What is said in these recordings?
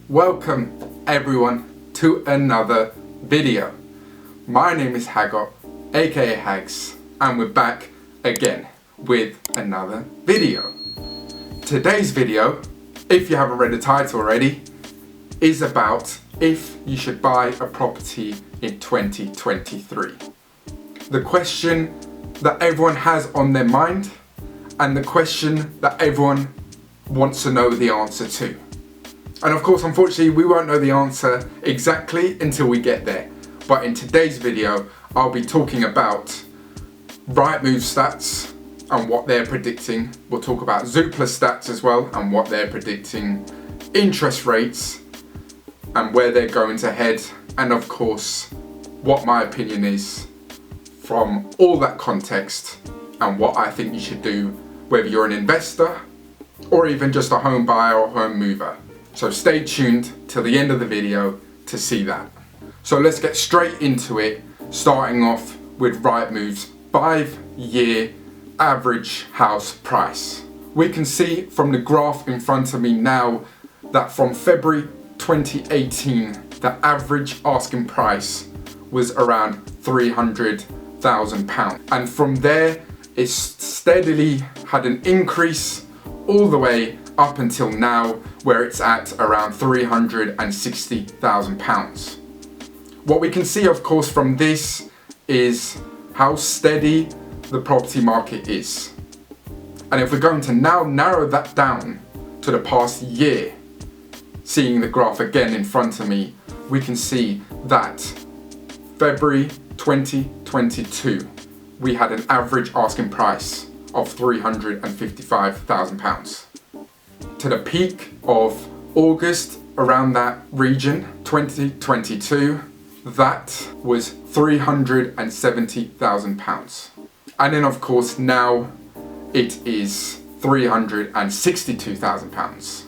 Welcome everyone to another video. My name is Haggot, aka Hags, and we're back again with another video. Today's video, if you haven't read the title already, is about if you should buy a property in 2023. The question that everyone has on their mind and the question that everyone wants to know the answer to. And of course, unfortunately, we won't know the answer exactly until we get there. But in today's video, I'll be talking about Rightmove stats and what they're predicting. We'll talk about Zoopla stats as well and what they're predicting, interest rates and where they're going to head, and of course, what my opinion is from all that context and what I think you should do, whether you're an investor or even just a home buyer or home mover. So stay tuned till the end of the video to see that. So let's get straight into it, starting off with Rightmove's 5-year average house price. We can see from the graph in front of me now that from February 2018, the average asking price was around £300,000. And from there, it's steadily had an increase all the way up until now, where it's at around £360,000. What we can see, of course, from this is how steady the property market is. And if we're going to now narrow that down to the past year, seeing the graph again in front of me, we can see that February 2022, we had an average asking price of £355,000. To the peak of August, around that region, 2022, that was £370,000. And then of course now it is £362,000.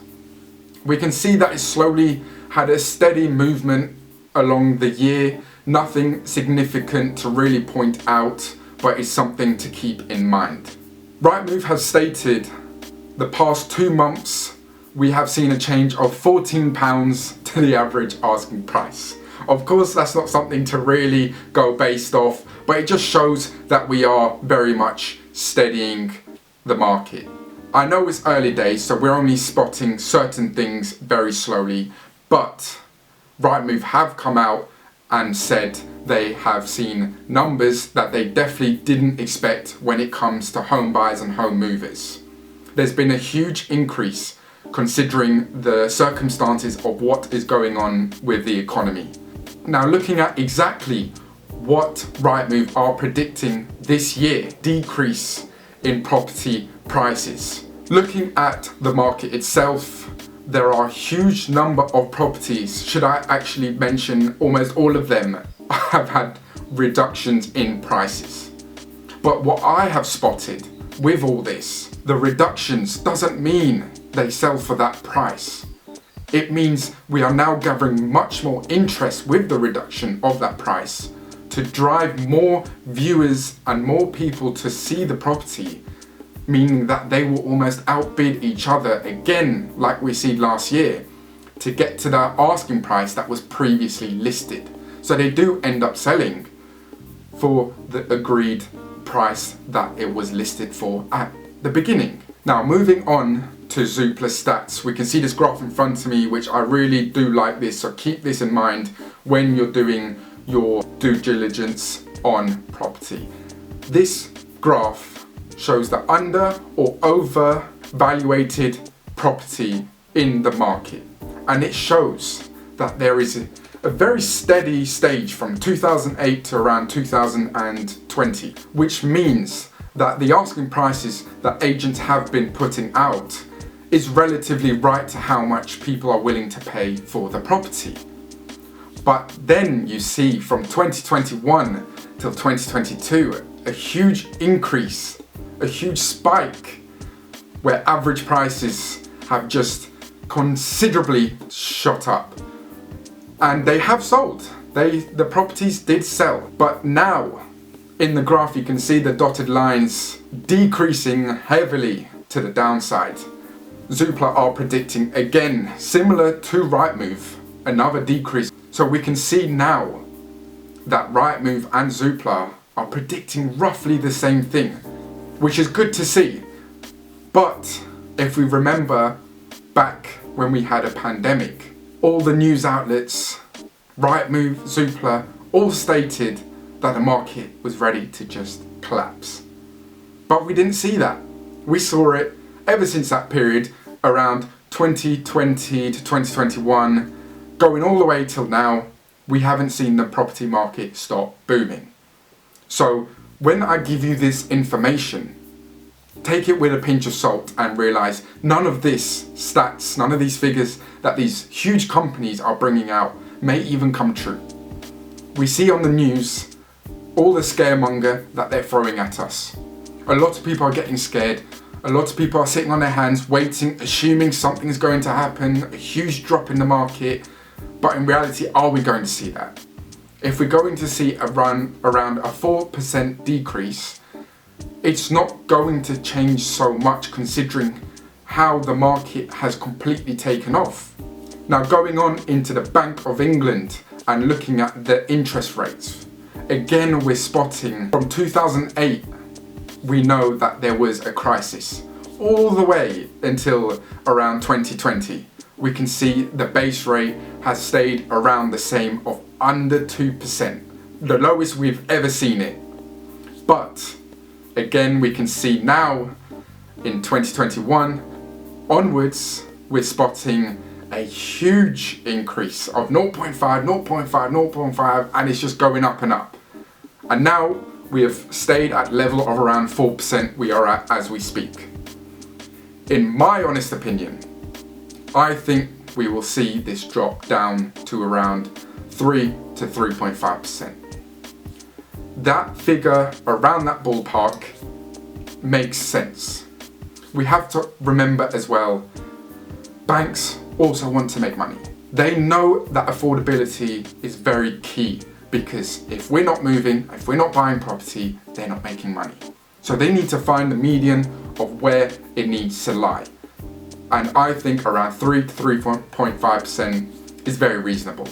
We can see that it slowly had a steady movement along the year, nothing significant to really point out, but it's something to keep in mind. Rightmove has stated the past 2 months we have seen a change of £14 to the average asking price. Of course, that's not something to really go based off, but it just shows that we are very much steadying the market. I know it's early days, so we're only spotting certain things very slowly, but Rightmove have come out and said they have seen numbers that they definitely didn't expect when it comes to home buyers and home movers. There's been a huge increase considering the circumstances of what is going on with the economy. Now, looking at exactly what Rightmove are predicting this year, decrease in property prices. Looking at the market itself, there are a huge number of properties, should I actually mention almost all of them, have had reductions in prices. But what I have spotted with all this, the reductions doesn't mean they sell for that price. It means we are now gathering much more interest with the reduction of that price to drive more viewers and more people to see the property, meaning that they will almost outbid each other again, like we see last year, to get to that asking price that was previously listed. So they do end up selling for the agreed price that it was listed for at the beginning. Now, moving on to Zoopla stats, we can see this graph in front of me, which I really do like this, so keep this in mind when you're doing your due diligence on property. This graph shows the under or over valuated property in the market, and it shows that there is a very steady stage from 2008 to around 2020, which means that the asking prices that agents have been putting out is relatively right to how much people are willing to pay for the property. But then you see from 2021 till 2022 a huge increase, a huge spike, where average prices have just considerably shot up. And they have sold. The properties did sell. But now, in the graph, you can see the dotted lines decreasing heavily to the downside. Zoopla are predicting again, similar to Rightmove, another decrease. So we can see now that Rightmove and Zoopla are predicting roughly the same thing, which is good to see. But if we remember back when we had a pandemic, all the news outlets, Rightmove, Zoopla, all stated that the market was ready to just collapse. But we didn't see that. We saw it ever since that period, around 2020 to 2021, going all the way till now. We haven't seen the property market stop booming. So when I give you this information, take it with a pinch of salt and realize none of this stats, none of these figures that these huge companies are bringing out may even come true. We see on the news all the scaremonger that they're throwing at us. A lot of people are getting scared. A lot of people are sitting on their hands, waiting, assuming something's going to happen, a huge drop in the market. But in reality, are we going to see that? If we're going to see a run around a 4% decrease, it's not going to change so much considering how the market has completely taken off. Now, going on into the Bank of England and looking at the interest rates, again, we're spotting from 2008, we know that there was a crisis all the way until around 2020. We can see the base rate has stayed around the same of under 2%, the lowest we've ever seen it. But again, we can see now in 2021 onwards, we're spotting a huge increase of 0.5, 0.5, 0.5, and it's just going up and up. And now we have stayed at level of around 4% we are at as we speak. In my honest opinion, I think we will see this drop down to around 3 to 3.5%. That figure around that ballpark makes sense. We have to remember as well, banks also want to make money. They know that affordability is very key because if we're not moving, if we're not buying property, they're not making money. So they need to find the median of where it needs to lie. And I think around 3 to 3.5% is very reasonable.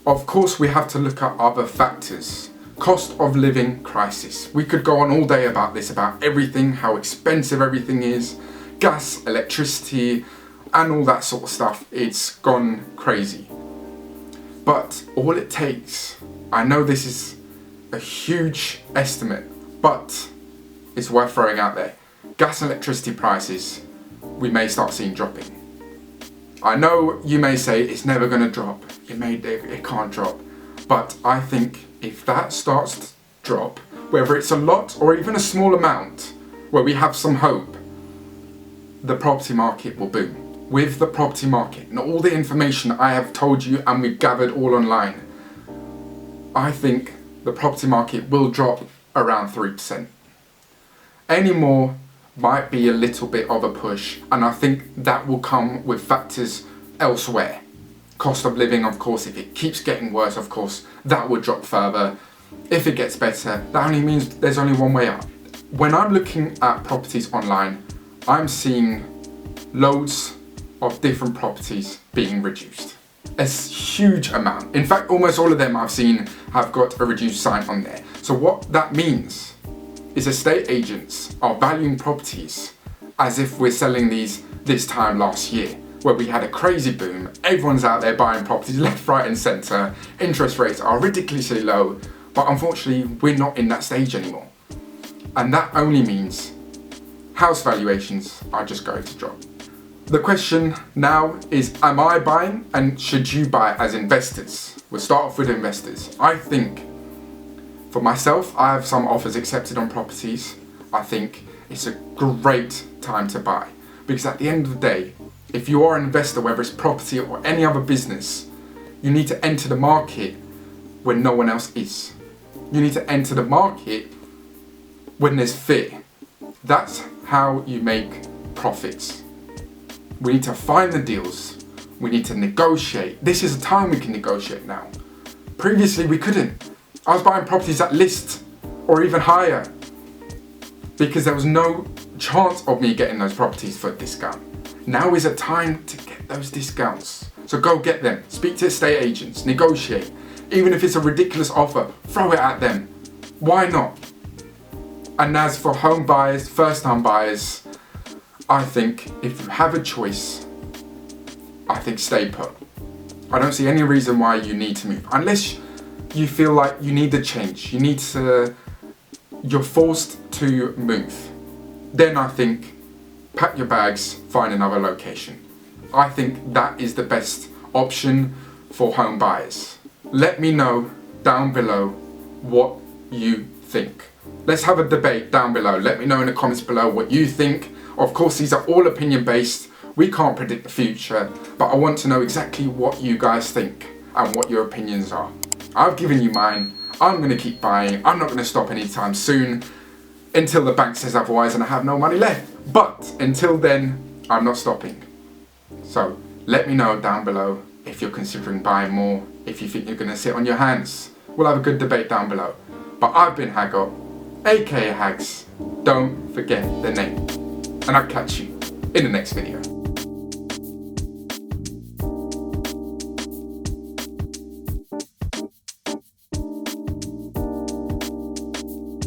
Of course, we have to look at other factors. Cost of living crisis. We could go on all day about this, about everything, how expensive everything is, gas, electricity, and all that sort of stuff. It's gone crazy. But all it takes, I know this is a huge estimate, but it's worth throwing out there. Gas and electricity prices, we may start seeing dropping. I know you may say it's never going to drop. It can't drop. But I think if that starts to drop, whether it's a lot or even a small amount, where we have some hope, the property market will boom. With the property market and all the information I have told you and we've gathered all online, I think the property market will drop around 3%. Any more might be a little bit of a push, and I think that will come with factors elsewhere. Cost of living, of course, if it keeps getting worse, of course, that will drop further. If it gets better, that only means there's only one way up. When I'm looking at properties online, I'm seeing loads of different properties being reduced. A huge amount. In fact, almost all of them I've seen have got a reduced sign on there. So what that means is estate agents are valuing properties as if we're selling these this time last year, where we had a crazy boom, everyone's out there buying properties left, right and centre, interest rates are ridiculously low, but unfortunately we're not in that stage anymore. And that only means house valuations are just going to drop. The question now is, am I buying and should you buy as investors? We'll start off with investors. I think for myself, I have some offers accepted on properties. I think it's a great time to buy because at the end of the day, if you are an investor, whether it's property or any other business, you need to enter the market when no one else is. You need to enter the market when there's fear. That's how you make profits. We need to find the deals. We need to negotiate. This is a time we can negotiate now. Previously, we couldn't. I was buying properties at list or even higher because there was no chance of me getting those properties for a discount. Now is a time to get those discounts. So go get them. Speak to estate agents, negotiate. Even if it's a ridiculous offer, throw it at them. Why not? And as for home buyers, first-time buyers, I think if you have a choice, I think stay put. I don't see any reason why you need to move. Unless you feel like you need a change, you're forced to move. Then I think pack your bags, find another location. I think that is the best option for home buyers. Let me know down below what you think. Let's have a debate down below. Let me know in the comments below what you think. Of course, these are all opinion based. We can't predict the future, but I want to know exactly what you guys think and what your opinions are. I've given you mine. I'm going to keep buying. I'm not going to stop anytime soon until the bank says otherwise and I have no money left. But until then, I'm not stopping. So let me know down below if you're considering buying more, if you think you're going to sit on your hands. We'll have a good debate down below. But I've been Haggot, aka Hags. Don't forget the name. And I'll catch you in the next video.